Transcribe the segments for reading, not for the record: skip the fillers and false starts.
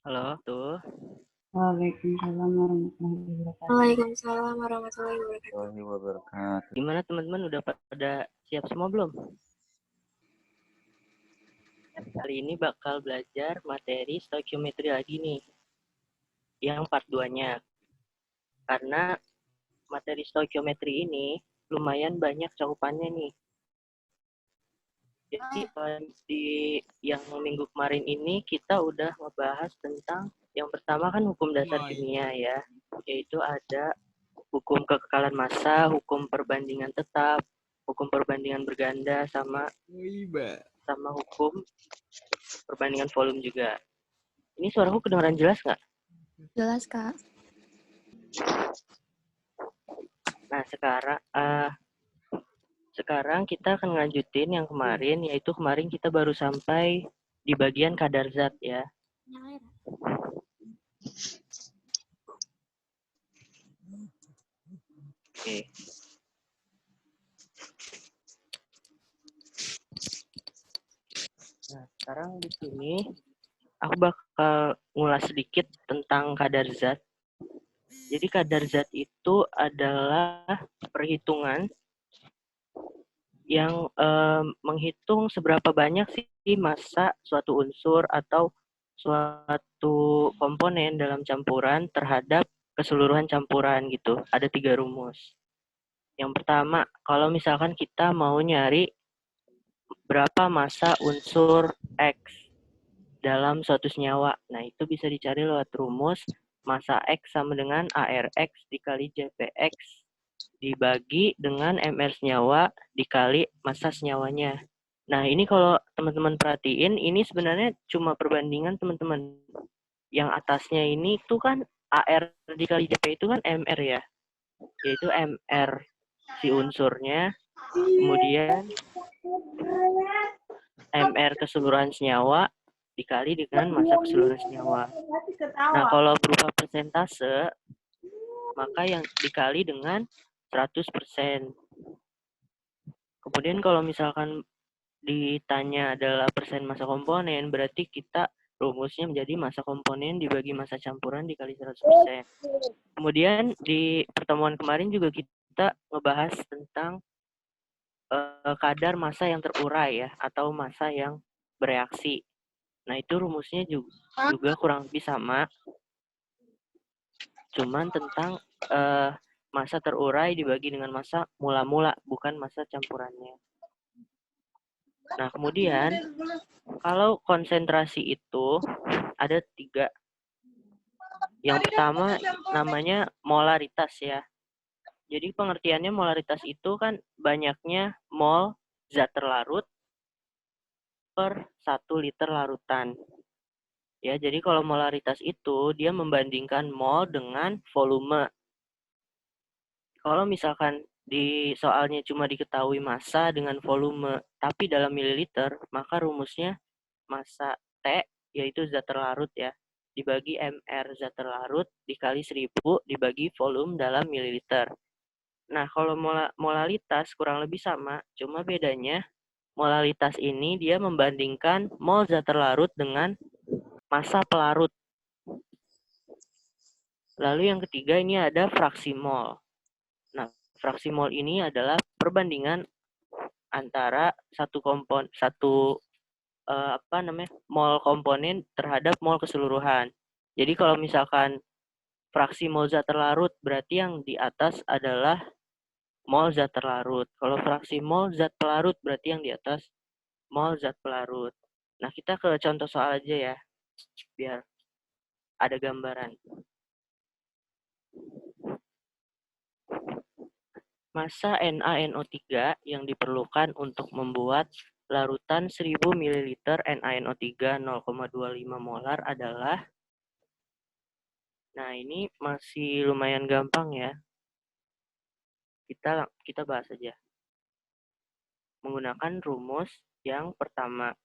Halo, tuh. Waalaikumsalam warahmatullahi wabarakatuh. Waalaikumsalam warahmatullahi wabarakatuh. Gimana teman-teman, udah pada siap semua belum? Kali ini bakal belajar materi stoikiometri lagi nih, yang part 2-nya. Karena materi stoikiometri ini lumayan banyak cakupannya nih. Jadi di yang minggu kemarin ini kita udah ngebahas tentang yang pertama kan hukum dasar kimia ya, yaitu ada hukum kekekalan massa, hukum perbandingan tetap, hukum perbandingan berganda, sama hukum perbandingan volume juga. Ini suaraku kedengaran jelas nggak? Jelas, Kak. Nah, sekarang kita akan lanjutin yang kemarin, yaitu kemarin kita baru sampai di bagian kadar zat ya. Oke. Nah, sekarang di sini aku bakal ngulas sedikit tentang kadar zat. Jadi kadar zat itu adalah perhitungan yang menghitung seberapa banyak sih massa suatu unsur atau suatu komponen dalam campuran terhadap keseluruhan campuran gitu. Ada 3 rumus. Yang pertama, kalau misalkan kita mau nyari berapa massa unsur X dalam suatu senyawa. Nah, itu bisa dicari lewat rumus massa X sama dengan ARX dikali JPX dibagi dengan MR senyawa dikali massa senyawanya. Nah, ini kalau teman-teman perhatiin, ini sebenarnya cuma perbandingan teman-teman. Yang atasnya ini tuh kan AR dikali JP itu kan MR ya. Yaitu MR si unsurnya, kemudian MR keseluruhan senyawa dikali dengan massa keseluruhan senyawa. Nah, kalau berupa persentase, maka yang dikali dengan 100%. Kemudian kalau misalkan ditanya adalah persen massa komponen, berarti kita rumusnya menjadi massa komponen dibagi massa campuran dikali 100%. Kemudian di pertemuan kemarin juga kita ngebahas tentang kadar massa yang terurai ya, atau massa yang bereaksi. Nah, itu rumusnya juga kurang lebih sama. Cuman tentang massa terurai dibagi dengan massa mula-mula, bukan massa campurannya. Nah, kemudian kalau konsentrasi itu ada 3. Yang pertama namanya molaritas ya. Jadi pengertiannya molaritas itu kan banyaknya mol zat terlarut per 1 liter larutan. Ya, jadi kalau molaritas itu dia membandingkan mol dengan volume. Kalau misalkan di soalnya cuma diketahui massa dengan volume, tapi dalam mililiter, maka rumusnya massa T, yaitu zat terlarut ya, dibagi MR zat terlarut dikali 1000 dibagi volume dalam mililiter. Nah, kalau molalitas kurang lebih sama, cuma bedanya molalitas ini dia membandingkan mol zat terlarut dengan massa pelarut. Lalu yang ketiga ini ada fraksi mol. Nah, fraksi mol ini adalah perbandingan antara mol komponen terhadap mol keseluruhan. Jadi kalau misalkan fraksi mol zat terlarut, berarti yang di atas adalah mol zat terlarut. Kalau fraksi mol zat pelarut, berarti yang di atas mol zat pelarut. Nah, kita ke contoh soal aja ya, biar ada gambaran. Massa NaNO3 yang diperlukan untuk membuat larutan 1000 ml NaNO3 0,25 molar adalah, nah ini masih lumayan gampang ya. Kita bahas aja. Menggunakan rumus yang pertama,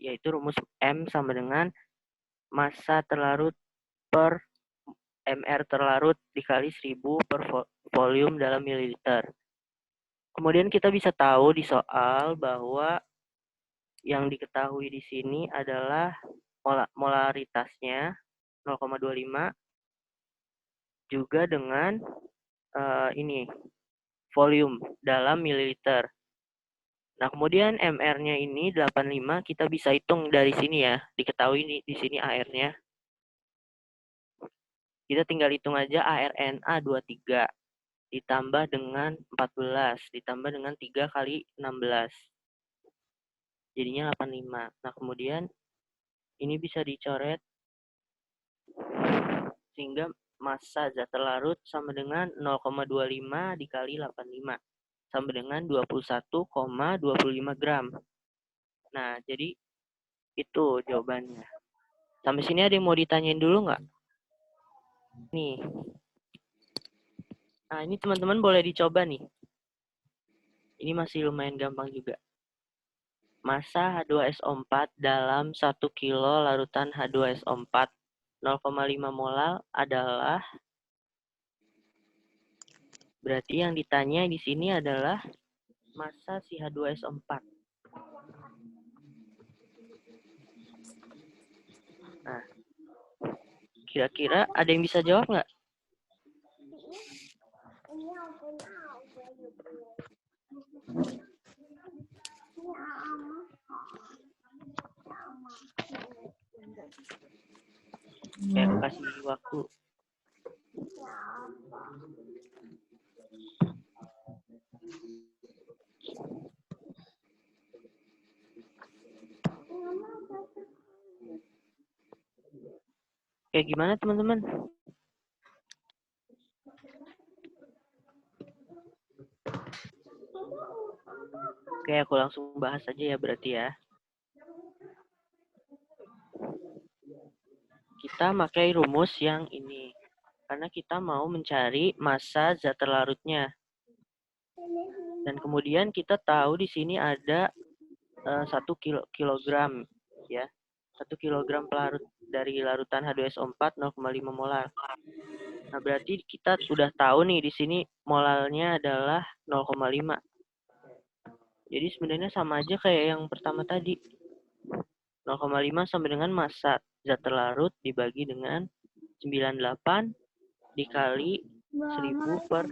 yaitu rumus M sama dengan massa terlarut per MR terlarut dikali 1000 per volume dalam mililiter. Kemudian kita bisa tahu di soal bahwa yang diketahui di sini adalah molaritasnya 0,25 juga dengan ini volume dalam mililiter. Nah, kemudian MR-nya ini 85 kita bisa hitung dari sini ya. Diketahui di sini AR-nya. Kita tinggal hitung aja ARNA 23 ditambah dengan 14 ditambah dengan 3 kali 16. Jadinya 85. Nah, kemudian ini bisa dicoret sehingga massa zat terlarut sama dengan 0,25 dikali 85 sama dengan 21,25 gram. Nah, jadi itu jawabannya. Sampai sini ada yang mau ditanyain dulu nggak? Nih. Nah, ini teman-teman boleh dicoba nih. Ini masih lumayan gampang juga. Massa H2SO4 dalam 1 kilo larutan H2SO4 0,5 molal adalah, berarti yang ditanya di sini adalah massa si H2SO4. Nah, kira-kira ada yang bisa jawab nggak? Aku kasih waktu. Kayak gimana teman-teman? Oke, aku langsung bahas aja ya berarti ya. Kita pakai rumus yang ini. Karena kita mau mencari massa zat terlarutnya. Dan kemudian kita tahu di sini ada 1 kilogram ya. 1 kilogram pelarut dari larutan H2SO4 0,5 molar. Nah, berarti kita sudah tahu nih di sini molalnya adalah 0,5. Jadi sebenarnya sama aja kayak yang pertama tadi. 0,5 sama dengan massa zat terlarut dibagi dengan 98 dikali 1000 per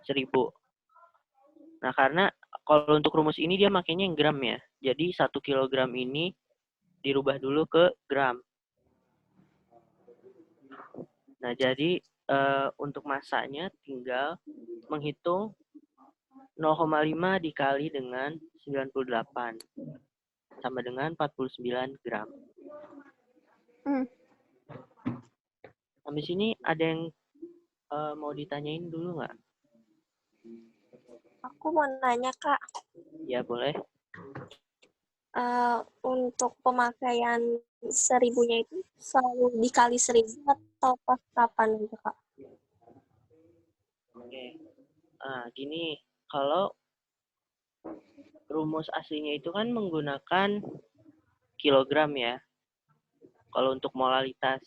1000. Nah, karena kalau untuk rumus ini dia makanya yang gram ya. Jadi 1 kilogram ini dirubah dulu ke gram. Nah, jadi untuk massanya tinggal menghitung 0,5 dikali dengan 98 sama dengan 49 gram. Sampai sini ada yang mau ditanyain dulu nggak? Aku mau nanya, Kak. Ya, boleh. Untuk pemakaian 1000-nya itu selalu dikali 1000 atau pas kapan gitu, Kak? Oke. Gini, kalau rumus aslinya itu kan menggunakan kilogram ya. Kalau untuk molalitas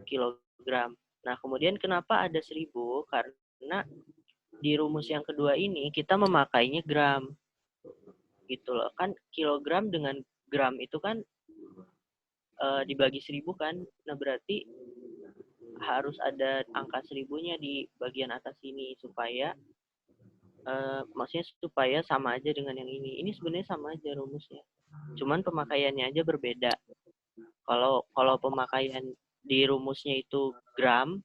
kilogram. Nah, kemudian kenapa ada 1000? Karena di rumus yang kedua ini kita memakainya gram. Gitu loh. Kan kilogram dengan gram itu kan dibagi 1000 kan. Nah, berarti harus ada angka 1000-nya di bagian atas ini supaya maksudnya supaya sama aja dengan yang ini. Ini sebenarnya sama aja rumusnya. Cuman pemakaiannya aja berbeda. Kalau pemakaian di rumusnya itu gram,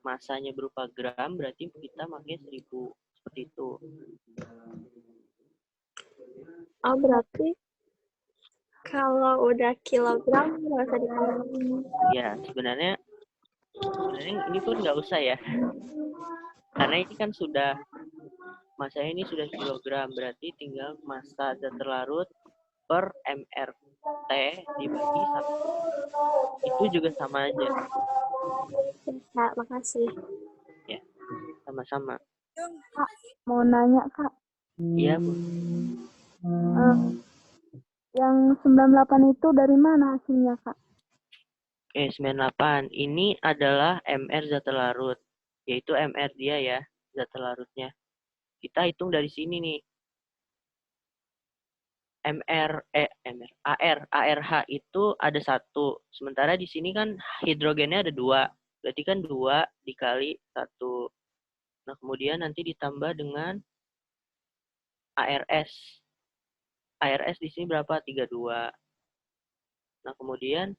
masanya berupa gram, berarti kita pakai 1000 seperti itu. Oh, berarti kalau udah kilogram nggak usah dikali. Ya, sebenarnya ini pun nggak usah ya. Karena ini kan sudah, masanya ini sudah kilogram, berarti tinggal massa zat terlarut per MRT dibagi 1. Itu juga sama aja. Kak, makasih. Ya, sama-sama. Kak, mau nanya, Kak. Iya, Bu. Yang 98 itu dari mana hasilnya, Kak? Oke, 98. Ini adalah MR zat terlarut. Yaitu MR dia ya, zat terlarutnya. Kita hitung dari sini nih. ARH itu ada 1. Sementara di sini kan hidrogennya ada 2. Berarti kan 2 dikali 1. Nah, kemudian nanti ditambah dengan ARS. ARS di sini berapa? 32. Nah, kemudian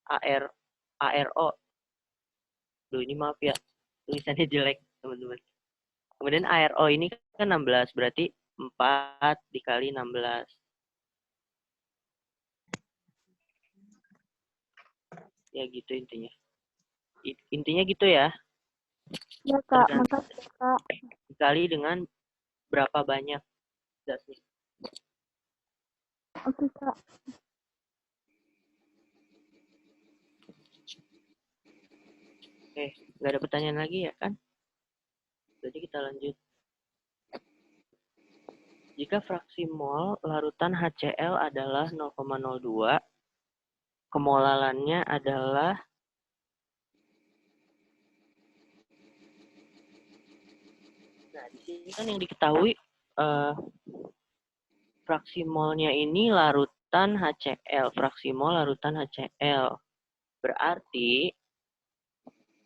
ARO. Duh, ini maaf ya. Tulisannya jelek, teman-teman. Kemudian ARO ini kan 16. Berarti 4 dikali 16. Ya gitu intinya. Intinya gitu ya. Ya, Kak. Makasih, Kak. Dikali dengan berapa banyak zatnya. Oke, Kak. Oke, nggak ada pertanyaan lagi ya kan? Jadi kita lanjut. Jika fraksi mol larutan HCl adalah 0,02, kemolalannya adalah di sini kan yang diketahui fraksi molnya ini larutan HCl, fraksi mol larutan HCl. Berarti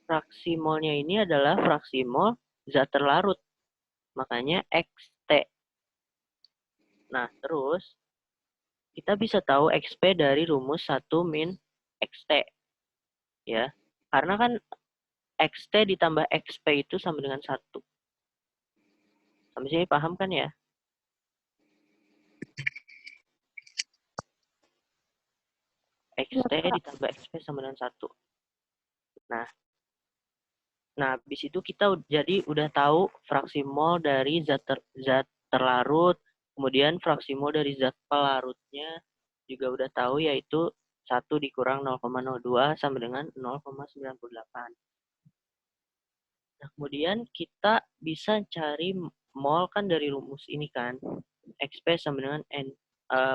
fraksi molnya ini adalah fraksi mol zat terlarut. Makanya XT. Nah, terus kita bisa tahu XP dari rumus 1 min XT. Ya. Karena kan XT ditambah XP itu sama dengan 1. Sampai sini paham kan ya? XT ditambah XP sama dengan 1. Nah, habis itu kita jadi udah tahu fraksi mol dari zat terlarut, kemudian fraksi mol dari zat pelarutnya juga udah tahu, yaitu 1 dikurang 0,02 sama dengan 0,98. Nah, kemudian kita bisa cari mol kan dari rumus ini kan. XP sama dengan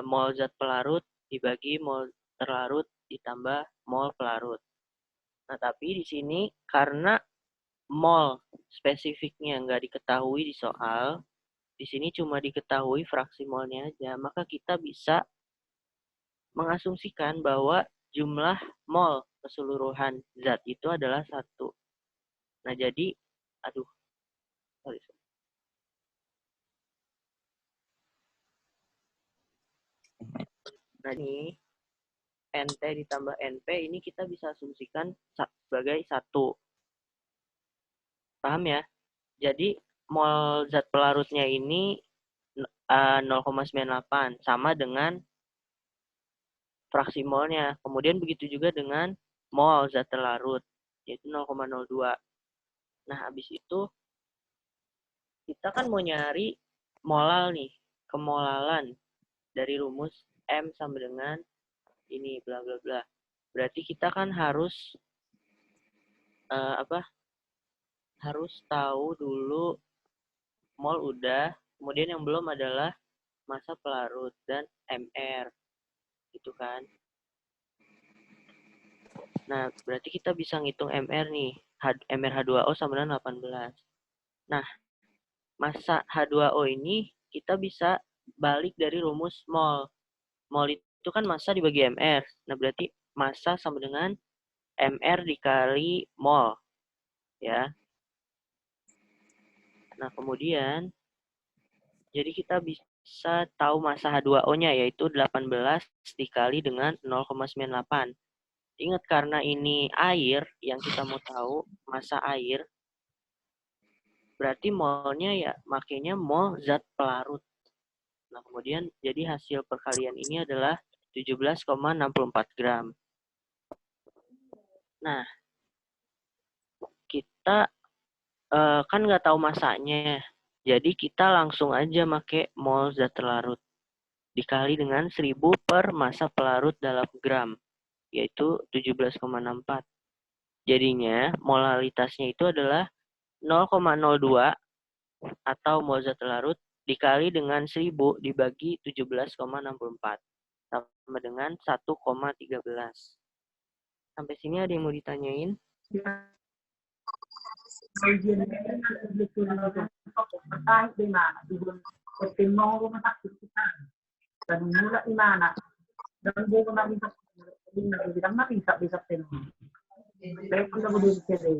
mol zat pelarut dibagi mol terlarut ditambah mol pelarut. Nah, tapi di sini karena mol spesifiknya nggak diketahui di soal, di sini cuma diketahui fraksi molnya aja, maka kita bisa mengasumsikan bahwa jumlah mol keseluruhan zat itu adalah 1. Nah, jadi, sorry. Nah, ini NT ditambah NP ini kita bisa asumsikan sebagai 1. Paham ya? Jadi, mol zat pelarutnya ini 0,98 sama dengan fraksi molnya. Kemudian begitu juga dengan mol zat terlarut, yaitu 0,02. Nah, habis itu kita kan mau nyari molal nih, kemolalan dari rumus M sama dengan ini bla bla bla. Berarti kita kan harus harus tahu dulu mol udah, kemudian yang belum adalah massa pelarut dan MR. Gitu kan. Nah, berarti kita bisa ngitung MR nih. MrH2O sama dengan 18. Nah, massa H2O ini kita bisa balik dari rumus mol. Mol itu kan massa dibagi MR. Nah, berarti massa sama dengan MR dikali mol. Ya. Nah, kemudian jadi kita bisa tahu massa H2O-nya yaitu 18 dikali dengan 0,98. Ingat karena ini air yang kita mau tahu, massa air, berarti molnya ya makanya mol zat pelarut. Nah, kemudian jadi hasil perkalian ini adalah 17,64 gram. Nah, kita kan nggak tahu masanya. Jadi kita langsung aja pakai mol zat terlarut. Dikali dengan 1000 per massa pelarut dalam gram. Yaitu 17,64. Jadinya molalitasnya itu adalah 0,02 atau mol zat terlarut dikali dengan 1000 dibagi 17,64 sama dengan 1,13. Sampai sini ada yang mau ditanyain? Dan mula imana. Dan buko na bisa bilang na bisa tenang. Pero kung ako din sila.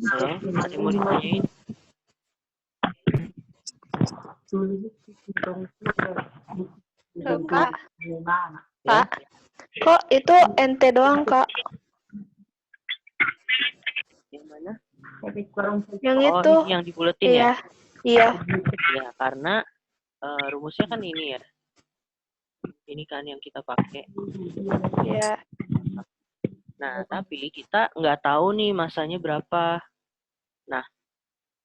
Halo, ada yang mau ditanyain? Belum, Kak. Imana. Ya? Kak, kok itu NT doang, Kak? Yang mana? Yang Oh, itu. ini yang dibuletin ya? Iya. Ya, karena rumusnya kan ini ya. Ini kan yang kita pakai. Iya. Nah, tapi kita nggak tahu nih masanya berapa. Nah,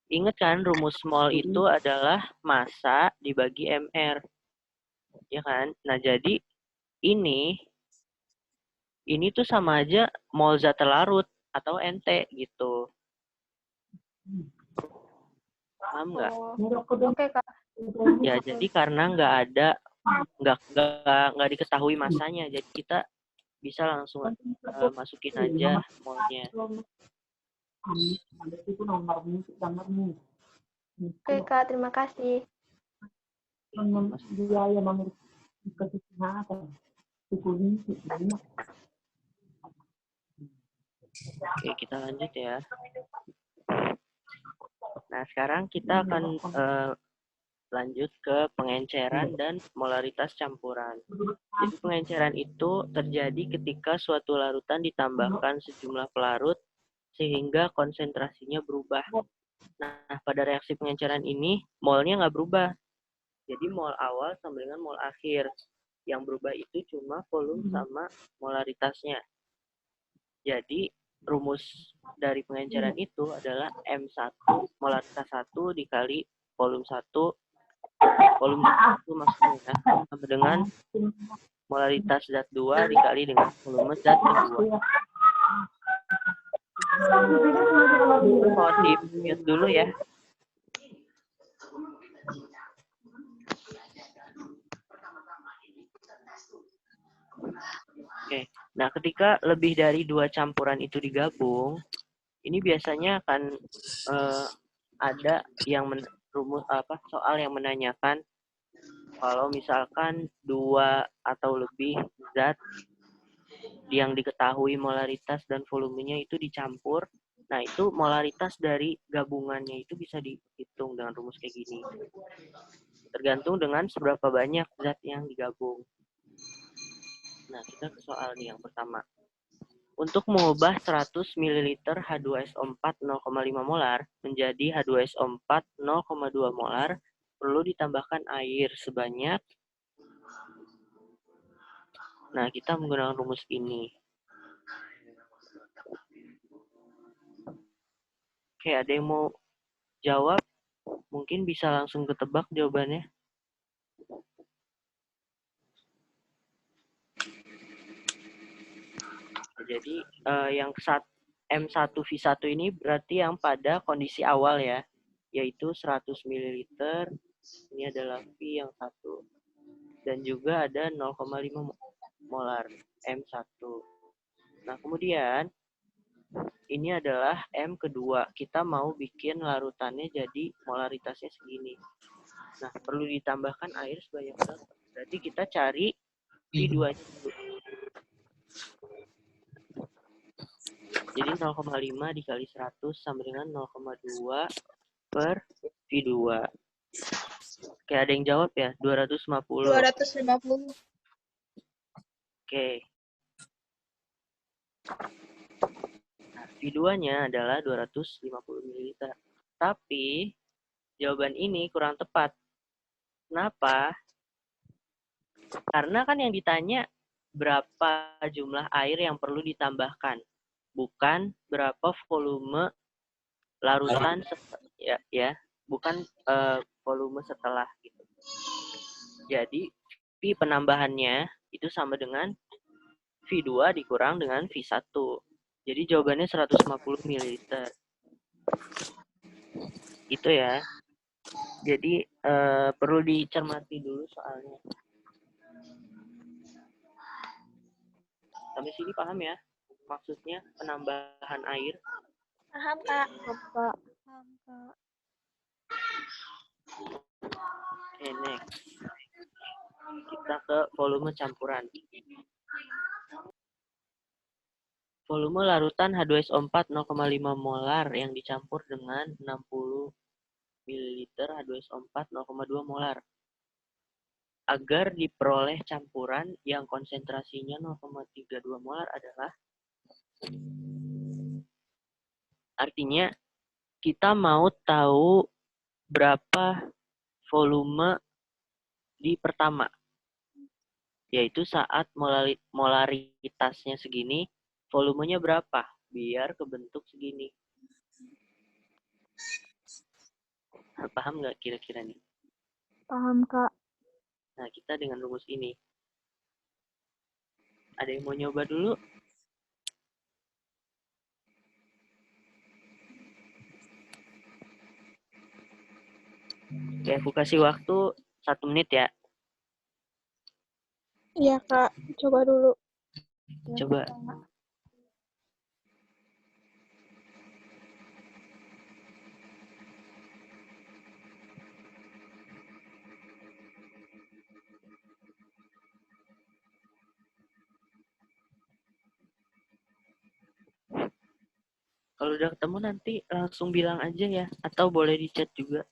ingat kan rumus mol itu adalah massa dibagi MR. Ya kan? Nah, jadi ini tuh sama aja mol zat terlarut atau NT gitu. Paham nggak? Oke, Kak. Ya, jadi karena nggak diketahui masanya, jadi kita bisa langsung masukin aja molnya. Oke, Kak. Terima kasih. Oke, kita lanjut ya. Nah, sekarang kita akan lanjut ke pengenceran dan molaritas campuran. Jadi pengenceran itu terjadi ketika suatu larutan ditambahkan sejumlah pelarut sehingga konsentrasinya berubah. Nah, pada reaksi pengenceran ini, molnya nggak berubah. Jadi mol awal sama dengan mol akhir. Yang berubah itu cuma volume sama molaritasnya. Jadi rumus dari pengenceran itu adalah M1, molaritas 1 dikali volume 1, volume 1 maksudnya ya, sama dengan molaritas zat 2 dikali dengan volume zat kedua. Mohon di-mute dulu ya. Oke, nah ketika lebih dari 2 campuran itu digabung, ini biasanya akan ada yang soal yang menanyakan kalau misalkan 2 atau lebih zat yang diketahui molaritas dan volumenya itu dicampur, nah itu molaritas dari gabungannya itu bisa dihitung dengan rumus kayak gini. Tergantung dengan seberapa banyak zat yang digabung. Nah, kita ke soal nih yang pertama. Untuk mengubah 100 ml H2SO4 0,5 molar menjadi H2SO4 0,2 molar, perlu ditambahkan air sebanyak. Nah, kita menggunakan rumus ini. Oke, ada yang mau jawab? Mungkin bisa langsung ketebak jawabannya. Jadi, yang M1V1 ini berarti yang pada kondisi awal ya, yaitu 100 ml. Ini adalah V yang 1. Dan juga ada 0,5 molar M1. Nah, kemudian ini adalah M kedua. Kita mau bikin larutannya jadi molaritasnya segini. Nah, perlu ditambahkan air sebanyak berapa? Berarti kita cari V2-nya dulu. Jadi 0,5 dikali 100 sama dengan 0,2 per V2. Oke, ada yang jawab ya? 250. 250. Oke. Nah, V2-nya adalah 250 ml. Tapi jawaban ini kurang tepat. Kenapa? Karena kan yang ditanya berapa jumlah air yang perlu ditambahkan, bukan berapa volume larutan ya, bukan volume setelah gitu. Jadi V penambahannya itu sama dengan V2 dikurang dengan V1. Jadi jawabannya 150 ml. Itu ya. Jadi perlu dicermati dulu soalnya. Sampai sini paham ya? Maksudnya penambahan air. Paham, Kak. Kak. Oke, next. kita ke volume campuran. Volume larutan H2SO4 0,5 molar yang dicampur dengan 60 ml H2SO4 0,2 molar. Agar diperoleh campuran yang konsentrasinya 0,32 molar adalah, artinya kita mau tahu berapa volume di pertama, yaitu saat molaritasnya segini, volumenya berapa biar kebentuk segini. Paham nggak kira-kira nih? Paham, Kak. Nah, kita dengan rumus ini. Ada yang mau nyoba dulu? Oke, aku kasih waktu 1 menit ya. Iya, Kak. Coba dulu. Coba. Kalau udah ketemu nanti langsung bilang aja ya. Atau boleh di chat juga.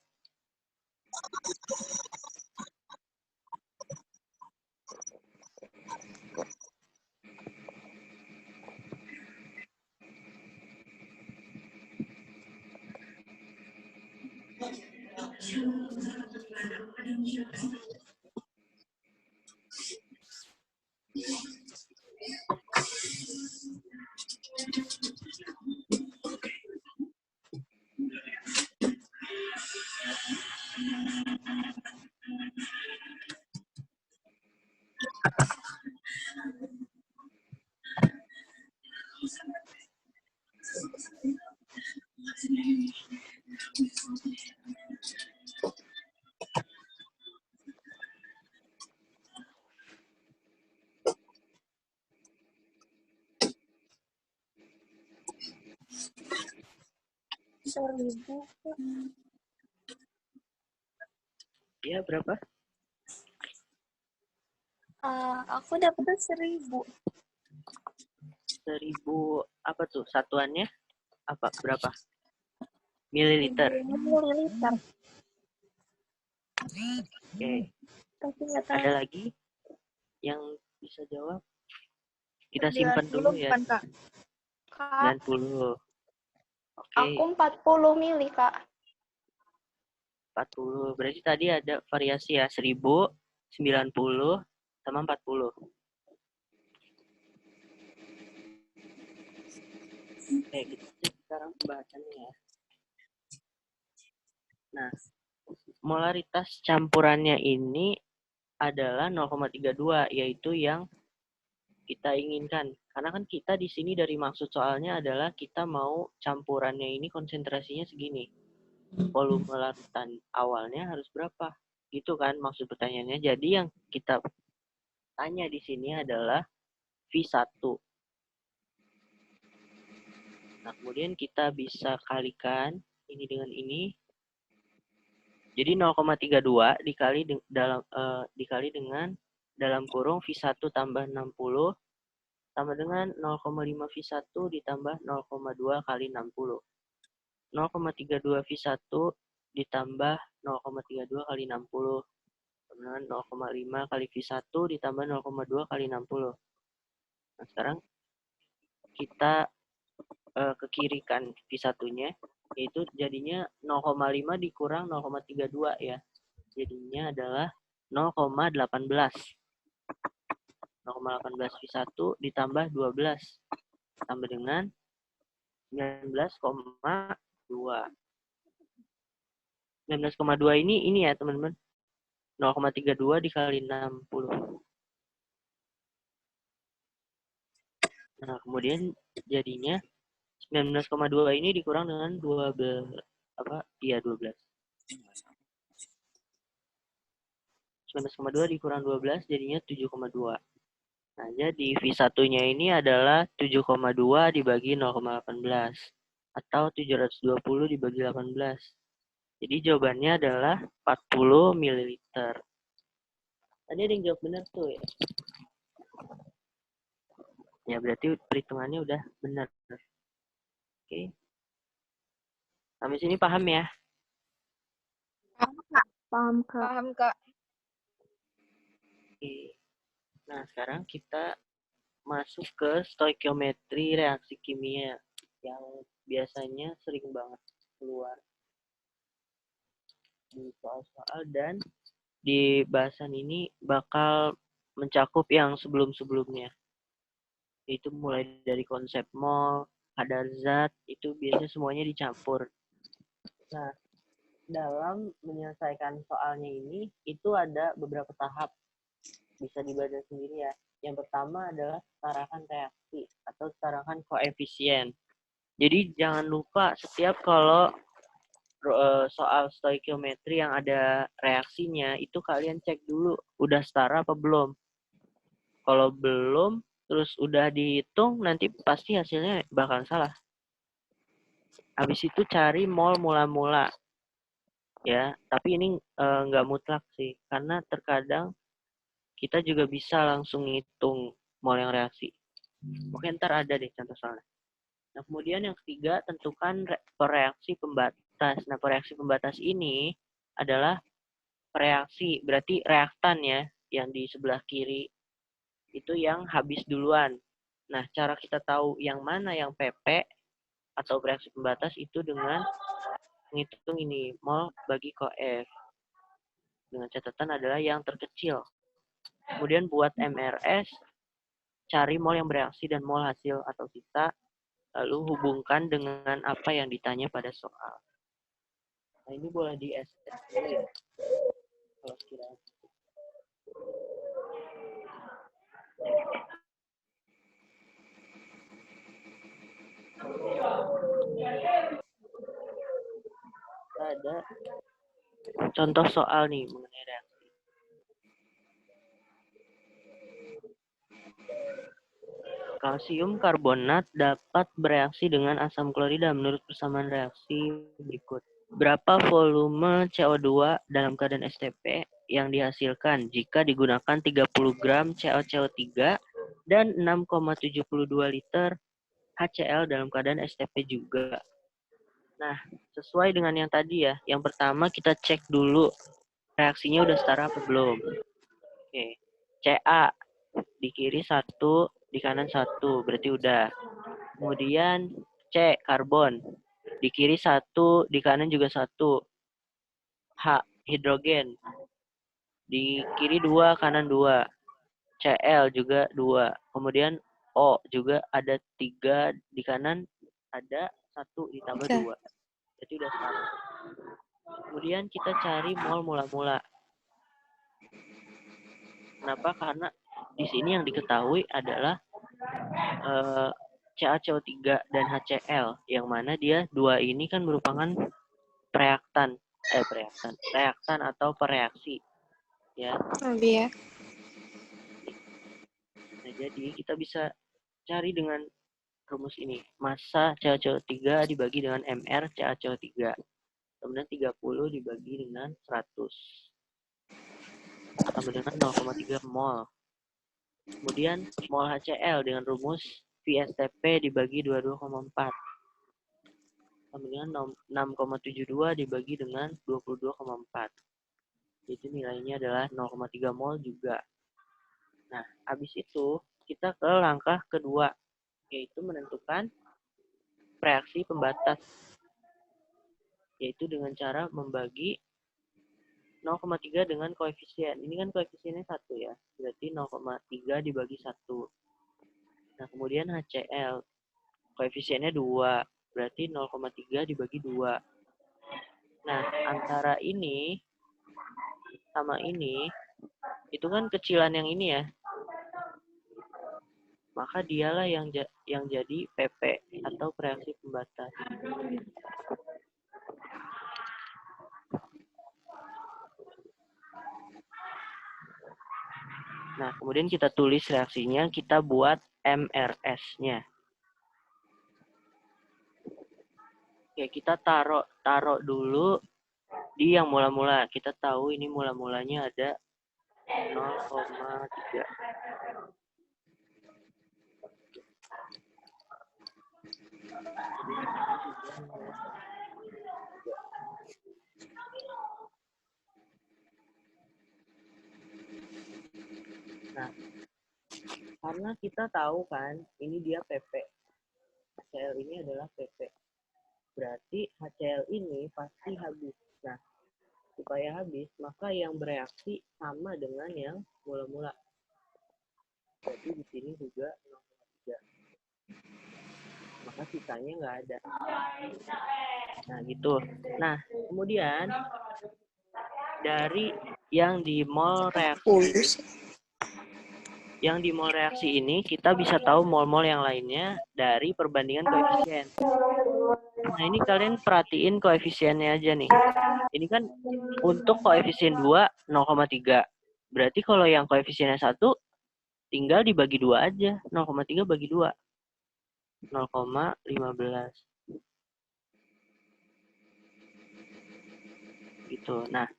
Seribu. Ya, berapa? Aku dapetnya 1000. 1000 apa tuh? Satuannya apa? Berapa? Mililiter. Mililiter. Oke. Tapi nggak tahu. Ada lagi yang bisa jawab? Kita simpan dulu ya. Bukan, Kak. Kak, 90. Oke, aku 40 mili, Kak. 40. Berarti tadi ada variasi ya, 1000, 90, sama 40. Oke, kita cek sekarang pembahasannya ya. Nah, molaritas campurannya ini adalah 0,32, yaitu yang kita inginkan. Karena kan kita di sini dari maksud soalnya adalah kita mau campurannya ini konsentrasinya segini. Volume larutan awalnya harus berapa? Gitu kan maksud pertanyaannya. Jadi yang kita tanya di sini adalah V1. Nah, kemudian kita bisa kalikan ini dengan ini. Jadi 0,32 dikali dengan dalam kurung V1 tambah 60 sama dengan 0,5 V1 ditambah 0,2 kali 60. 0,32 V1 ditambah 0,32 kali 60. Sama dengan 0,5 kali V1 ditambah 0,2 kali 60. Nah, sekarang kita ke kiri kan V1-nya, yaitu jadinya 0,5 dikurang 0,32 ya. Jadinya adalah 0,18. 0,18 V1 ditambah 12 tambah dengan 19,2. 19,2 ini ya teman-teman. 0,32 dikali 60. Nah, kemudian jadinya 19,2 ini dikurang dengan 12. Apa? Iya, 12. 19,2 dikurang 12 jadinya 7,2. Nah, jadi V1-nya ini adalah 7,2 dibagi 0,18. Atau 720 dibagi 18. Jadi jawabannya adalah 40 ml. Tadi ada yang jawab benar tuh ya. Ya berarti perhitungannya udah benar. Oke. Sampai sini paham ya? Paham, Kak. Paham, Kak. Oke. Nah, sekarang kita masuk ke stoikiometri reaksi kimia yang biasanya sering banget keluar di soal-soal, dan di bahasan ini bakal mencakup yang sebelum-sebelumnya. Itu mulai dari konsep mol, kadar zat, itu biasanya semuanya dicampur. Nah, dalam menyelesaikan soalnya ini, itu ada beberapa tahap. Bisa dibaca sendiri ya. Yang pertama adalah setarakan reaksi atau setarakan koefisien. Jadi jangan lupa setiap kalau soal stoikiometri yang ada reaksinya, itu kalian cek dulu udah setara apa belum. Kalau belum, terus udah dihitung, nanti pasti hasilnya bakal salah. Habis itu cari mol mula-mula. Ya, tapi ini nggak mutlak sih, karena terkadang kita juga bisa langsung hitung mol yang reaksi. Mungkin ntar ada deh contoh soalnya. Nah, kemudian yang ketiga, tentukan reaksi pembatas. Nah, reaksi pembatas ini adalah reaksi, berarti reaktan ya, yang di sebelah kiri itu yang habis duluan. Nah, cara kita tahu yang mana yang PP atau reaksi pembatas itu dengan menghitung ini, mol bagi koef. Dengan catatan adalah yang terkecil. Kemudian buat MRS, cari mol yang bereaksi dan mol hasil atau sisa, lalu hubungkan dengan apa yang ditanya pada soal. Nah, ini boleh di SS dulu ya. Kalau sekiranya. Ada contoh soal nih mengenai reaksi. Kalsium karbonat dapat bereaksi dengan asam klorida menurut persamaan reaksi berikut. Berapa volume CO2 dalam keadaan STP yang dihasilkan jika digunakan 30 gram CaCO3 dan 6,72 liter HCl dalam keadaan STP juga. Nah, sesuai dengan yang tadi ya. Yang pertama kita cek dulu reaksinya udah setara apa belum. Oke. Ca di kiri 1, di kanan 1, berarti udah. Kemudian C, karbon. Di kiri 1, di kanan juga 1. H, hidrogen. Di kiri 2, kanan 2. Cl juga 2. Kemudian O juga ada 3, di kanan ada 1 ditambah 2. Jadi udah setara. Kemudian kita cari mol mula-mula. Kenapa? Karena di sini yang diketahui adalah CaCO3 dan HCl, yang mana dia dua ini kan merupakan reaktan atau pereaksi, ya. Iya. Nah, jadi kita bisa cari dengan rumus ini. Massa CaCO3 dibagi dengan MR CaCO3. Kemudian 30 dibagi dengan 100. Sama dengan 0,3 mol. Kemudian mol HCl dengan rumus VSTP dibagi 22,4. Sama dengan 6,72 dibagi dengan 22,4. Jadi nilainya adalah 0,3 mol juga. Nah, habis itu kita ke langkah kedua, yaitu menentukan reaksi pembatas. Yaitu dengan cara membagi 0,3 dengan koefisien. Ini kan koefisiennya 1 ya. Berarti 0,3 dibagi 1. Nah, kemudian HCl. Koefisiennya 2. Berarti 0,3 dibagi 2. Nah, antara ini sama ini, itu kan kecilan yang ini ya. Maka dialah yang jadi PP atau reaksi pembatas. Nah, kemudian kita tulis reaksinya, kita buat MRS-nya. Oke, kita taruh dulu di yang mula-mula. Kita tahu ini mula-mulanya ada 0,3. Nah, karena kita tahu kan, ini dia PP. HCl ini adalah PP. Berarti HCl ini pasti habis. Nah, supaya habis, maka yang bereaksi sama dengan yang mula-mula. Jadi di sini juga 0,3. Maka sisanya nggak ada. Nah, gitu. Nah, kemudian dari yang di mol reaksi ini kita bisa tahu mol-mol yang lainnya dari perbandingan koefisien. Nah, ini kalian perhatiin koefisiennya aja nih. Ini kan untuk koefisien 2 0,3. Berarti kalau yang koefisiennya 1 tinggal dibagi 2 aja. 0,3 bagi 2. 0,15. Gitu. Nah,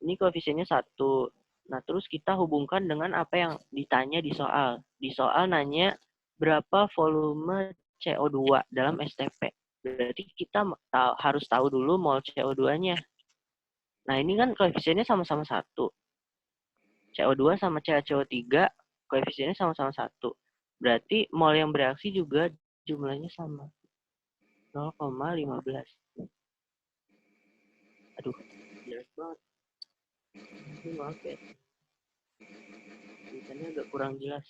ini koefisiennya 1. Nah, terus kita hubungkan dengan apa yang ditanya di soal. Di soal nanya berapa volume CO2 dalam STP. Berarti kita harus tahu dulu mol CO2-nya. Nah, ini kan koefisiennya sama-sama 1. CO2 sama CaCO3 koefisiennya sama-sama 1. Berarti mol yang bereaksi juga jumlahnya sama. 0,15. Aduh, jelas banget. Ini maaf ya. Tulisannya agak kurang jelas.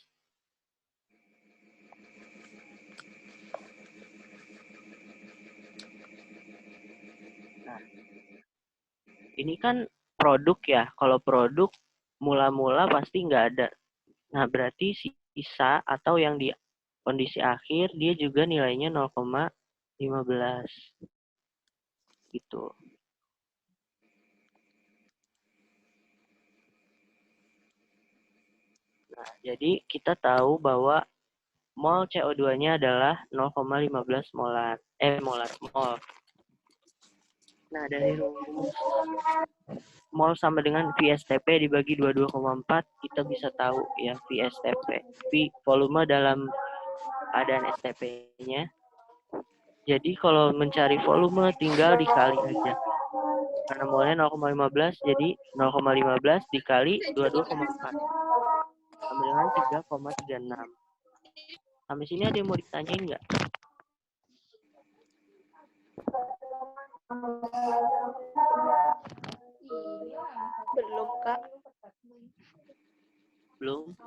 Nah, ini kan produk ya. Kalau produk mula-mula pasti nggak ada. Nah, berarti sisa atau yang di kondisi akhir dia juga nilainya 0,15. Gitu. Nah, jadi kita tahu bahwa mol CO2-nya adalah 0,15 molar. Mol. Nah, dari rumus mol sama dengan VSTP dibagi 22,4, kita bisa tahu ya VSTP. V volume dalam keadaan STP-nya. Jadi kalau mencari volume tinggal dikali aja. Karena molnya 0,15, jadi 0,15 dikali 22,4. Sama dengan 3,36. Sampai sini ada yang mau ditanyain nggak? Belum, Kak. Belum?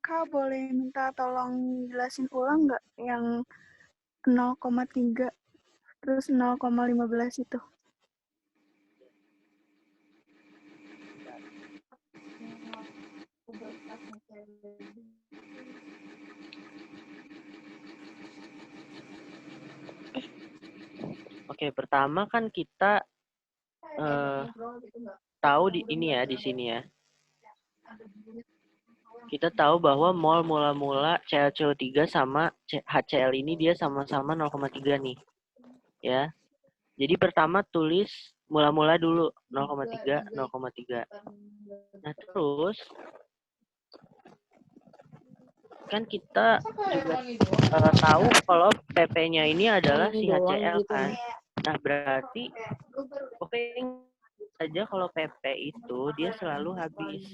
Kak, boleh minta tolong jelasin ulang nggak yang 0,3 terus 0,15 itu? Oke, pertama kan kita tahu di sini ya. Kita tahu bahwa mol mula-mula CaCO3 sama HCl ini dia sama-sama 0,3 nih. Ya. Jadi pertama tulis mula-mula dulu 0,3, 0,3. Nah, terus kan kita juga tahu kalau PP-nya ini adalah si HCl kan. Nah, berarti saja kalau PP itu dia selalu habis.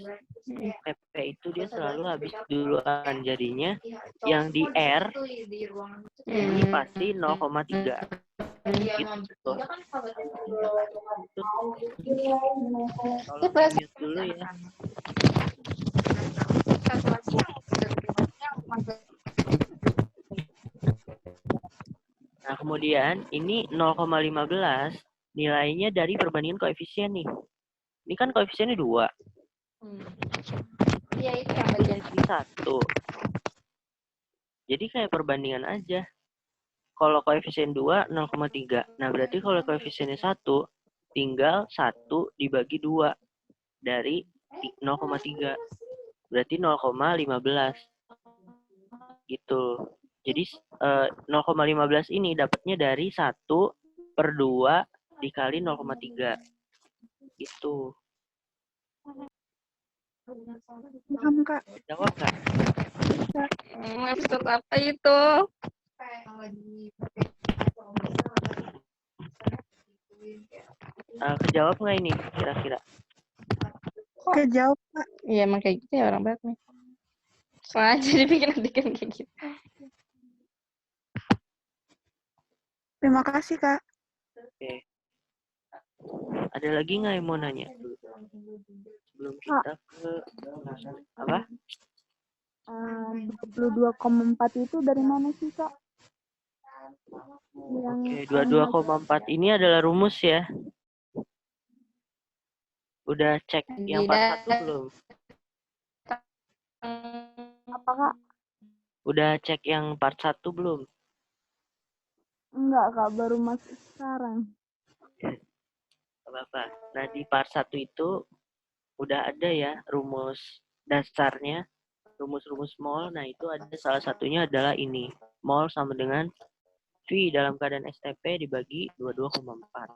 PP itu dia selalu habis duluan. Jadinya yang di R ini pasti 0,3. Gitu. Tolong mute dulu ya. Nah, kemudian ini 0,15 nilainya dari perbandingan koefisien nih. Ini kan koefisiennya 2. Iya, itu yang bagian Ini 1. Jadi kayak perbandingan aja. Kalau koefisien 2, 0,3. Nah, berarti kalau koefisiennya 1, tinggal 1 dibagi 2 dari 0,3. Berarti 0,15. Gitu. Jadi 0,15 ini dapatnya dari 1/2 dikali 0,3. Gitu. Paham, Kak. Jawab Kak. Maksud apa itu? Kejawab nggak ini kira-kira? Kejawab, Kak. Iya emang kayak gitu ya orang Barat nih. Sengaja dibikin nanti kan kayak gitu. Terima kasih, Kak. Oke. Ada lagi nggak yang mau nanya? Sebelum kita ke apa? 22,4 itu dari mana sih, Kak? Oke, 22,4 ini adalah rumus ya. Udah cek yang part 1 belum? Apa, Kak? Udah cek yang part 1 belum? Enggak, Kak. Baru masuk sekarang. Apa-apa. Nah, di part 1 itu udah ada ya rumus dasarnya, rumus-rumus mol. Nah, itu ada salah satunya adalah ini. Mol sama dengan V dalam keadaan STP dibagi 22,4.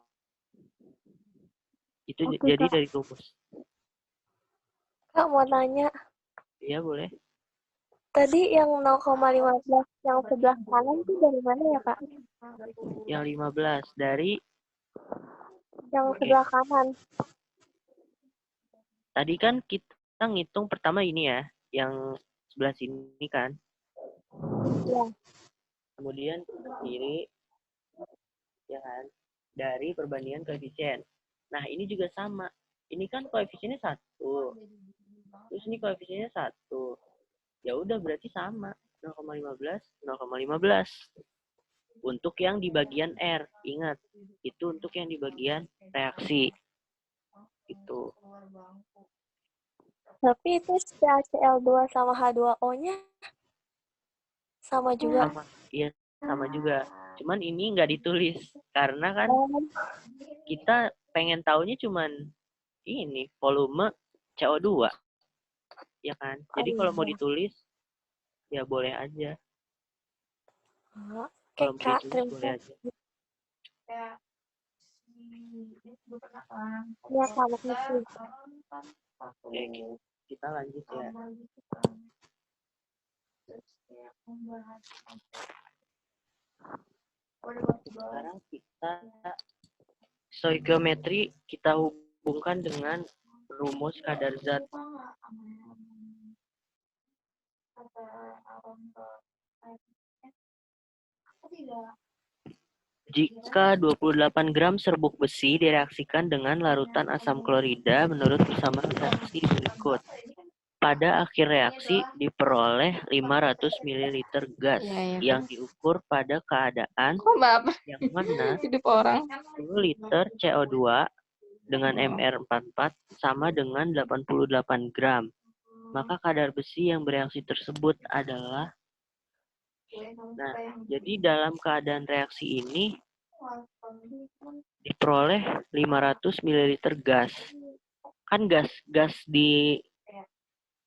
Itu Oke, jadi Kak. dari rumus. Kak, mau tanya. Iya, boleh. Tadi yang 0,15 yang sebelah kanan itu dari mana ya, Kak? Yang 15 dari Yang Oke. sebelah kanan. Tadi kan kita ngitung pertama ini ya, yang sebelah sini kan. Ya. Kemudian ke kiri, ya kan, dari perbandingan koefisien. Nah, ini juga sama. Ini kan koefisiennya 1. Terus ini koefisiennya 1. Ya udah berarti sama. 0,15, 0,15. Untuk yang di bagian R, ingat, itu untuk yang di bagian reaksi. Itu. Tapi itu CaCl2 sama H2O-nya sama juga. Sama, iya, sama juga. Cuman ini nggak ditulis karena kan kita pengen taunya cuman ini volume CO2, ya kan? Jadi kalau mau ditulis ya boleh aja. Oke, Kalau mau Kak. ditulis Terima boleh kasih. aja. Ya, Kak. Makasih. Oke, kita lanjut ya. Sekarang kita stoikiometri kita hubungkan dengan rumus kadar zat. Jika 28 gram serbuk besi direaksikan dengan larutan asam klorida menurut persamaan reaksi berikut. Pada akhir reaksi diperoleh 500 ml gas yang diukur pada keadaan Kok Bapak yang mana hidup orang? 10 liter CO2 dengan MR44 sama dengan 88 gram. Maka kadar besi yang bereaksi tersebut adalah. Nah, jadi dalam keadaan reaksi ini diperoleh 500 ml gas. Kan gas di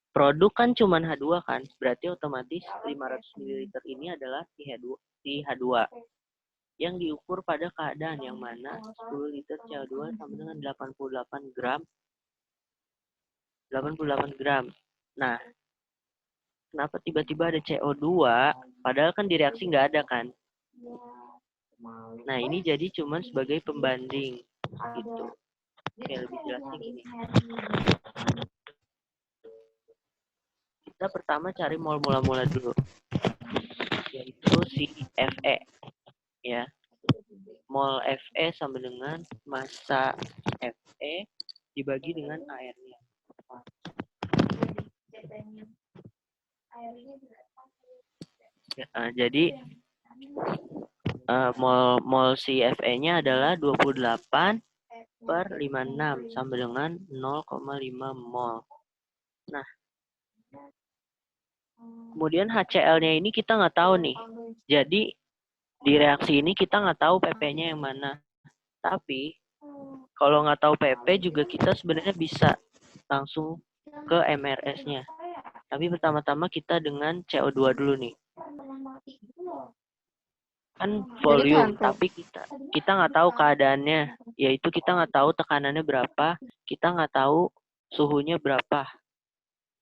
produk kan cuma H2 kan, berarti otomatis 500 ml ini adalah si H2 yang diukur pada keadaan yang mana 10 liter CO2 sama dengan 88 gram. Nah, kenapa tiba-tiba ada CO2 padahal kan di reaksi nggak ada kan? Nah, ini jadi cuma sebagai pembanding gitu. Oke, lebih jelasnya gini. Kita pertama cari mol mula-mula dulu, yaitu si Fe, ya. Mol Fe sama dengan massa Fe dibagi dengan airnya. Ya, jadi mol si Fe-nya adalah 28/56 sama dengan 0,5 mol. Nah, kemudian HCl-nya ini kita nggak tahu nih. Jadi di reaksi ini kita nggak tahu PP-nya yang mana. Tapi kalau nggak tahu PP juga kita sebenarnya bisa langsung ke MRS-nya. Tapi pertama-tama kita dengan CO2 dulu nih. Kan volume, tentu. tapi kita nggak tahu keadaannya, yaitu kita nggak tahu tekanannya berapa, kita nggak tahu suhunya berapa,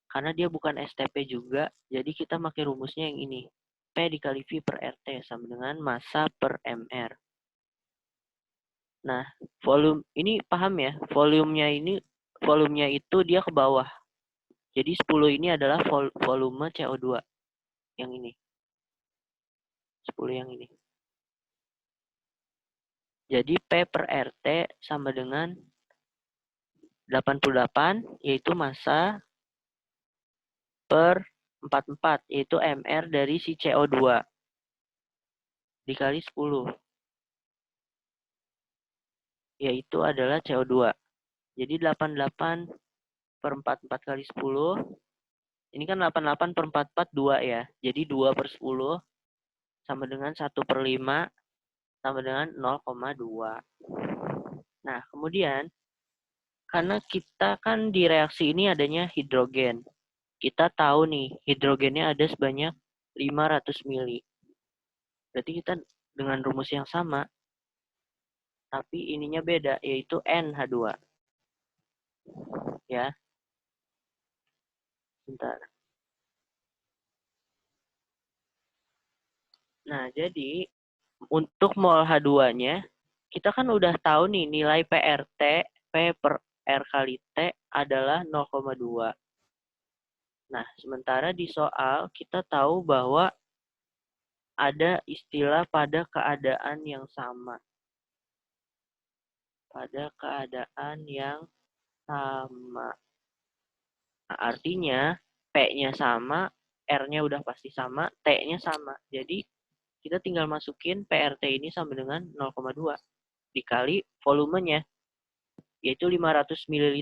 karena dia bukan STP juga, jadi kita pakai rumusnya yang ini, P dikali V per RT sama dengan massa per MR. Nah, volume ini paham ya, volumenya itu dia ke bawah, jadi 10 ini adalah volume CO2 yang ini, 10 yang ini. Jadi P per RT sama dengan 88, yaitu massa per 44, yaitu MR dari si CO2, dikali 10, yaitu adalah CO2. Jadi 88 per 44 kali 10, ini kan 88 per 44, 2 ya. Jadi 2 per 10 sama dengan 1 per 5 sama dengan 0,2. Nah, kemudian karena kita kan di reaksi ini adanya hidrogen. Kita tahu nih, hidrogennya ada sebanyak 500 mili. Berarti kita dengan rumus yang sama, tapi ininya beda, yaitu NH2. Ya. Bentar. Nah, jadi untuk mol H2-nya, kita kan udah tahu nih nilai PRT, P per R kali T adalah 0,2. Nah, sementara di soal kita tahu bahwa ada istilah pada keadaan yang sama. Pada keadaan yang sama. Nah, artinya P-nya sama, R-nya udah pasti sama, T-nya sama. Jadi kita tinggal masukin PRT ini sama dengan 0,2 dikali volumenya, yaitu 500 ml.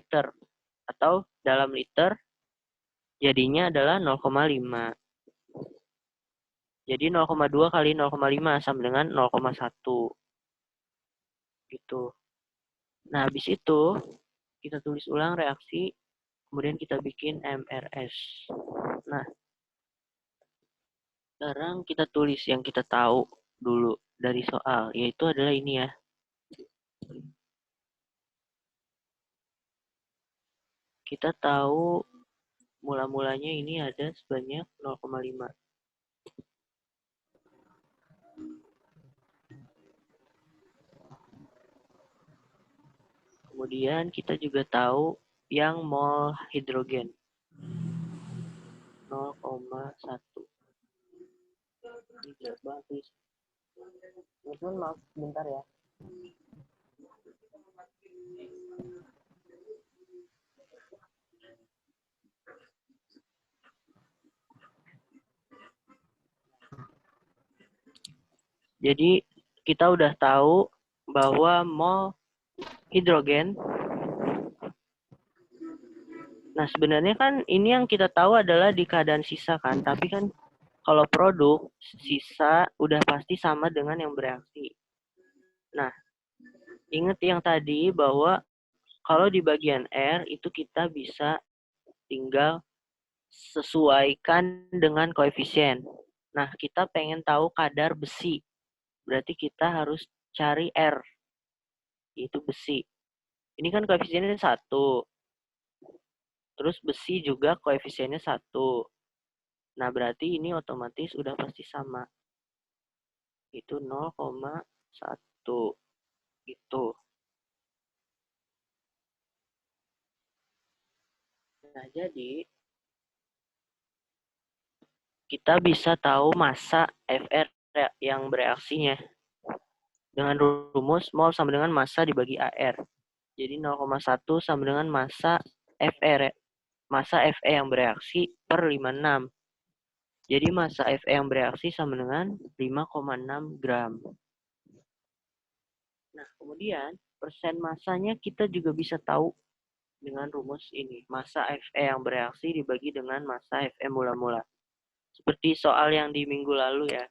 Atau dalam liter, jadinya adalah 0,5. Jadi 0,2 kali 0,5 sama dengan 0,1. Gitu. Nah, habis itu, kita tulis ulang reaksi, kemudian kita bikin MRS. Nah, sekarang kita tulis yang kita tahu dulu dari soal, yaitu adalah ini ya. Kita tahu mula-mulanya ini ada sebanyak 0,5. Kemudian kita juga tahu yang mol hidrogen 0,1. Ini bagus. Maaf, bentar ya. Jadi kita udah tahu bahwa mol hidrogen. Nah, sebenarnya kan ini yang kita tahu adalah di keadaan sisa kan, tapi kan kalau produk sisa udah pasti sama dengan yang bereaksi. Nah, ingat yang tadi bahwa kalau di bagian R itu kita bisa tinggal sesuaikan dengan koefisien. Nah, kita pengen tahu kadar besi. Berarti kita harus cari R, yaitu besi. Ini kan koefisiennya 1. Terus besi juga koefisiennya 1. Nah, berarti ini otomatis udah pasti sama. Itu 0,1. Gitu. Nah, jadi kita bisa tahu massa FR yang bereaksinya. Dengan rumus mol sama dengan massa dibagi AR. Jadi 0,1 sama dengan massa FR. Massa Fe yang bereaksi per 56. Jadi massa Fe yang bereaksi sama dengan 5,6 gram. Nah, kemudian persen massanya kita juga bisa tahu dengan rumus ini. Massa Fe yang bereaksi dibagi dengan massa Fe mula-mula. Seperti soal yang di minggu lalu ya.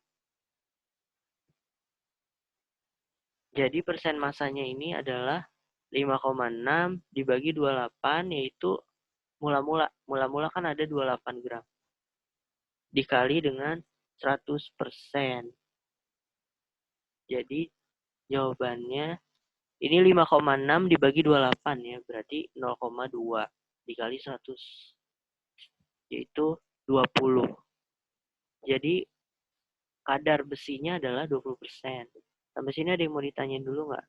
Jadi persen massanya ini adalah 5,6 dibagi 28, yaitu mula-mula. Mula-mula kan ada 28 gram. Dikali dengan 100%. Jadi jawabannya ini 5,6 dibagi 28 ya, berarti 0,2 dikali 100, yaitu 20. Jadi kadar besinya adalah 20%. Sampai sini ada yang mau ditanyain dulu nggak?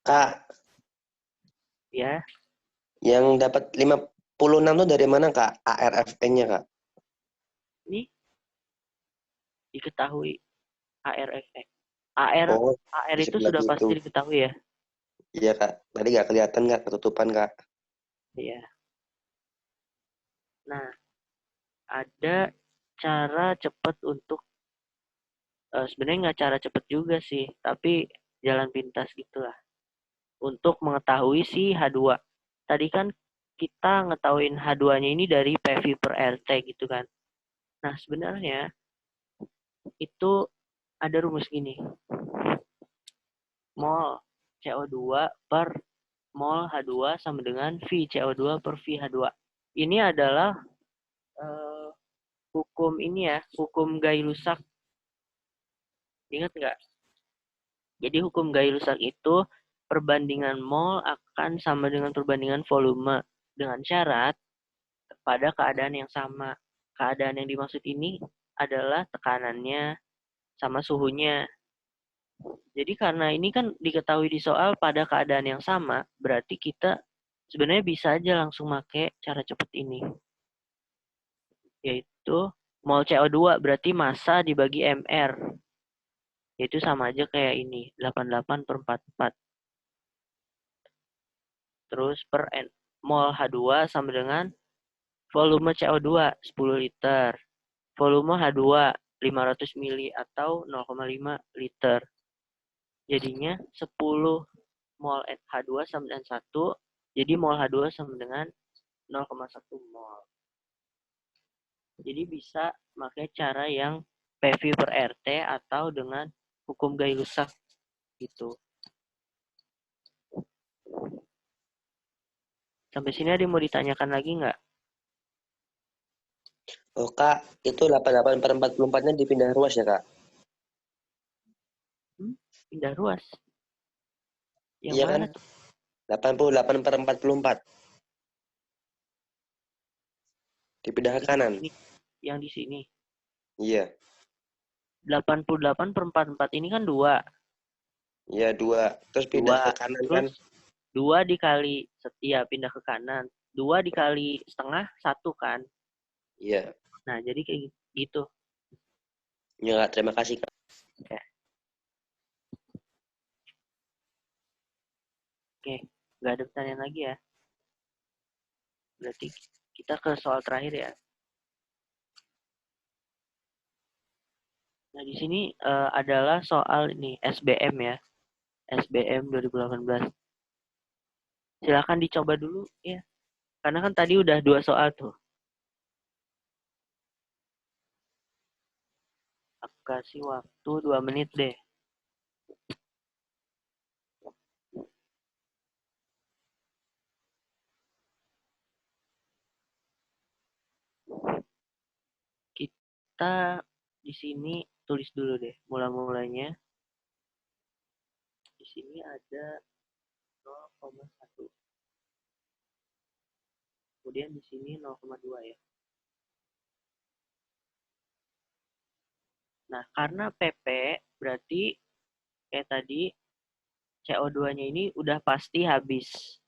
Kak, Ya, yang dapat 56 tuh dari mana, Kak? ARFN-nya, Kak? ini diketahui ARFX. AR Oh, itu disebut sudah lagi pasti itu. diketahui ya. Iya, Kak. Tadi nggak kelihatan, Kak. Ketutupan, Kak. Iya. Nah, ada cara cepat untuk sebenarnya nggak cara cepat juga sih, tapi jalan pintas gitulah untuk mengetahui si H2. Tadi kan kita ngetahuin H2-nya ini dari PV per RT gitu kan. Nah, sebenarnya itu ada rumus gini. Mol CO2 per mol H2 sama dengan V CO2 per V H2. Ini adalah hukum ini ya, hukum Gay-Lussac. Ingat nggak? Jadi hukum Gay-Lussac itu perbandingan mol akan sama dengan perbandingan volume dengan syarat pada keadaan yang sama. Keadaan yang dimaksud ini adalah tekanannya sama suhunya. Jadi karena ini kan diketahui di soal pada keadaan yang sama, berarti kita sebenarnya bisa aja langsung pakai cara cepat ini. Yaitu mol CO2 berarti massa dibagi MR. Yaitu sama aja kayak ini, 88 per 44. Terus per N, mol H2 sama dengan volume CO2 10 liter. Volume H2 500 mili atau 0,5 liter. Jadinya 10 mol H2 sama dengan 1. Jadi mol H2 sama dengan 0,1 mol. Jadi bisa pakai cara yang PV per RT atau dengan hukum Gay-Lussac gitu. Sampai sini ada yang mau ditanyakan lagi nggak? Oh, Kak. Itu 88 per 44-nya dipindah ruas ya, Kak? Pindah ruas. Yang Iya mana kan? tuh? 88 per 44. Dipindah ke kanan. Yang di sini. Iya. 88 per 44 ini kan 2. Iya, 2. Terus pindah ke kanan kan? Terus 2 dikali, ya pindah ke kanan. 2 dikali setengah, 1 kan. Iya. Nah, jadi kayak gitu. Ya, Kak. Terima kasih, Kak. Ya. Oke, nggak ada pertanyaan lagi ya. Berarti kita ke soal terakhir ya. Nah, di sini adalah soal ini SBM ya. SBM 2018. Silakan dicoba dulu ya. Karena kan tadi udah 2 soal tuh. Aku kasih waktu 2 menit deh. Kita di sini tulis dulu deh mula-mulanya. Di sini ada 0,1. Kemudian di sini 0,2 ya. Nah, karena PP berarti kayak tadi CO2-nya ini udah pasti habis.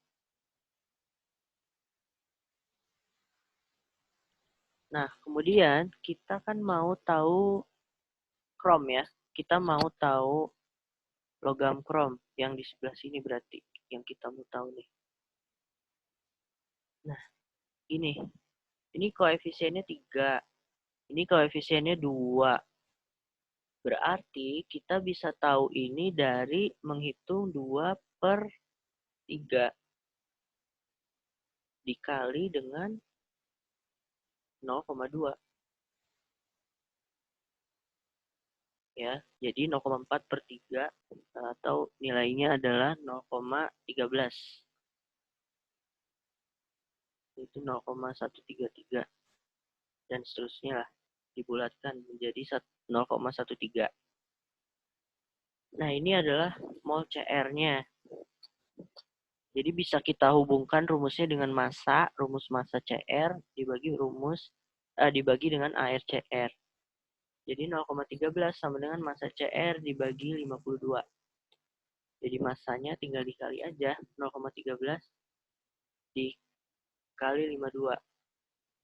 Nah, kemudian kita kan mau tahu krom ya. Kita mau tahu logam krom yang di sebelah sini berarti yang kita mau tahu nih. Nah, ini koefisiennya 3. Ini koefisiennya 2. Berarti kita bisa tahu ini dari menghitung 2 per 3 dikali dengan 0,2. Ya, jadi 0,4 per 3 atau nilainya adalah 0,13. Itu 0,133 dan seterusnya lah dibulatkan menjadi 0,13. Nah, ini adalah mol CR-nya. Jadi bisa kita hubungkan rumusnya dengan massa, rumus massa CR dibagi dengan ARCR. Jadi 0,13 sama dengan massa CR dibagi 52. Jadi massanya tinggal dikali aja 0,13 dikali 52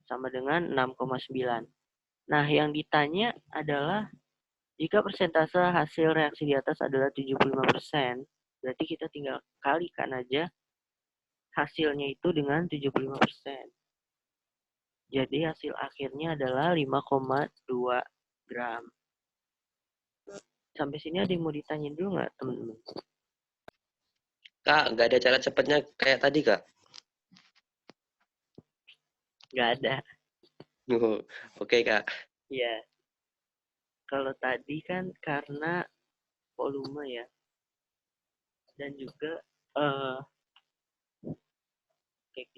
sama dengan 6,9. Nah, yang ditanya adalah jika persentase hasil reaksi di atas adalah 75%, berarti kita tinggal kalikan aja hasilnya itu dengan 75%. Jadi hasil akhirnya adalah 5,2 gram. Sampai sini ada yang mau ditanya dulu nggak, teman-teman? Kak, nggak ada cara cepatnya kayak tadi, Kak? Nggak ada. Oh, oke, Kak. Ya, kalau tadi kan karena volume ya. Dan juga kayak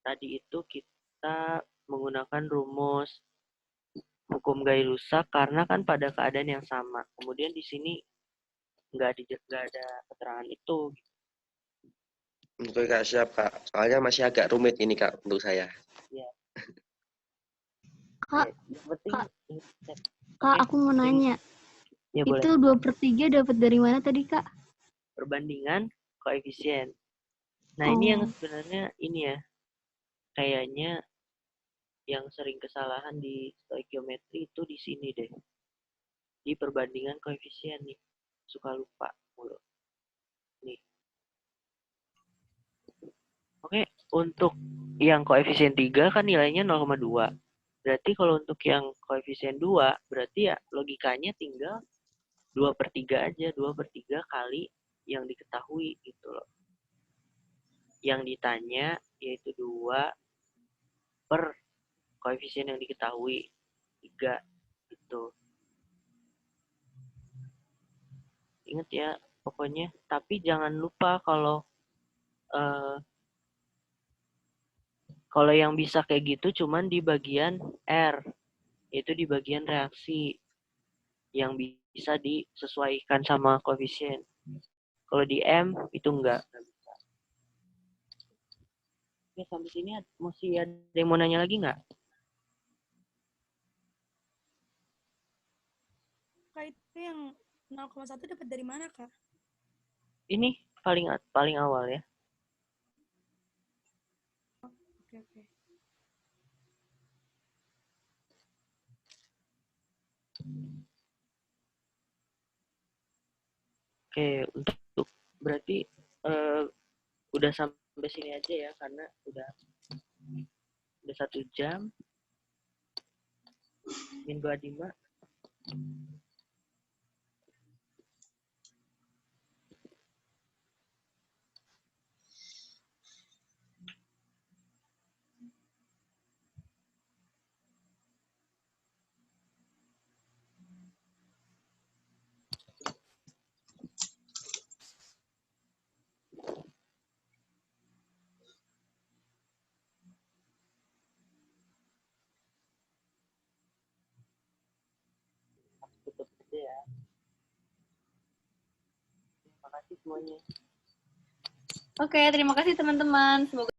tadi itu kita menggunakan rumus hukum Gay-Lussac karena kan pada keadaan yang sama. Kemudian di sini nggak ada keterangan itu. Oke, Kak, siap, Kak. Soalnya masih agak rumit ini, Kak, untuk saya. Ya. Kak, Yang penting Kak. ingat. Kak, Oke. aku mau nanya. Ya, boleh. Itu 2/3 dapat dari mana tadi, Kak? Perbandingan koefisien. Nah, ini yang Oh. sebenarnya ini ya, kayaknya yang sering kesalahan di stoikiometri itu di sini deh. Di perbandingan koefisien nih. Suka lupa mulu. Nih. Oke, untuk yang koefisien 3 kan nilainya 0,2. Berarti kalau untuk yang koefisien 2, berarti ya logikanya tinggal 2/3 aja. 2/3 kali yang diketahui gitu loh. Yang ditanya yaitu 2 per koefisien yang diketahui 3 gitu. Ingat ya pokoknya, tapi jangan lupa kalau yang bisa kayak gitu cuman di bagian R, yaitu di bagian reaksi yang bisa disesuaikan sama koefisien. Kalau di M itu enggak. Oke, sampai sini masih ada yang mau nanya lagi nggak? Kak, itu yang 0,1 dapat dari mana, Kak? Ini paling awal ya. Oke. Oke, untuk berarti udah sampai sini aja ya karena udah 1 jam. Minggu Adima. Tutup aja ya. Terima kasih semuanya. Oke, terima kasih teman-teman. Semoga